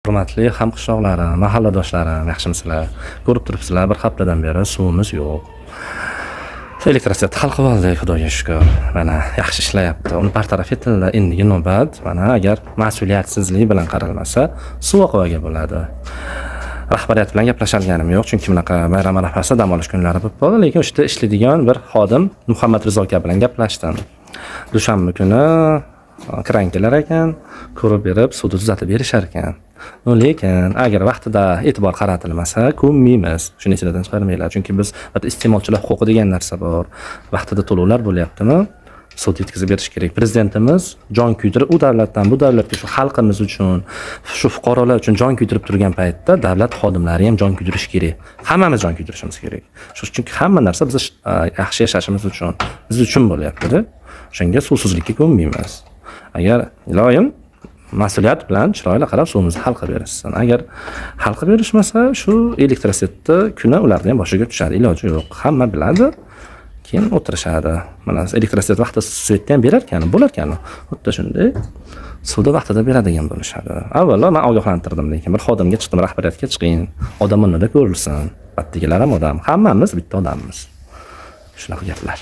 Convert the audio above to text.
Hurmatli hamqishloqlarim, mahalladoshlarim, yaxshimisizlar? Ko'rib turibsizlar, bir haftadan beri suvimiz yo'q. Elektrosvet hal qilib oldik, Xudoga shukr. Mana yaxshi ishlayapti. Uni bartaraf etildi. Endigi navbat, mana agar mas'uliyatsizlik bilan qaralmasa, suv oqvaga bo'ladi. Rahbariyat bilan gaplashganimiz yo'q, chunki bunaqa bayram arafasida dam olish kunlari bo'lib qoldi, lekin o'shda ishlaydigan bir xodim Muhammad Rizo aka bilan gaplashdim. Dushanba kuni kran kelar ekan, ko'rib berib, suvni tuzatib berishar ekan. Lekin agar vaqtida e'tibor qaratilmasa, ko'nmaymiz. Shuni esidan chiqarmanglar, chunki biz iste'molchilar huquqi degan narsa bor. Vaqtida to'lovlar bo'lyaptimi? Sud yetkazib berish kerak. Prezidentimiz jon kuydirib, u davlatdan bu davlatga, shu xalqimiz uchun, shu fuqarolar uchun jon kuydirib turgan paytda davlat xodimlari ham jon kuydirish kerak. Hammamiz jon kuydirishimiz kerak. Chunki hamma narsa biz yaxshi yashashimiz uchun, biz uchun bo'lyapti-da. O'shanga suvsizlikka ko'nmaymiz. Agar iloyim mas'uliyat bilan chiroyli qarab suvimizni hal qilib berishsin. Agar hal qilib berishmasa, shu elektrosvetni kuni ularning boshiga tushadi, iloji yo'q. Hamma biladi. Keyin o'tirishadi. Mana elektrosvet vaqtida svetni ham berar ekan, bo'lar ekan. Xuddi shunday suvda vaqtida beradigan bo'lishadi. Avvalo men ogohlantirdim, lekin bir xodimga chiqdim, rahbariyatga chiqing, odam o'rnida ko'rilsin. Battigilar ham odam, hammamiz bitta odammiz. Shunaqa gaplar.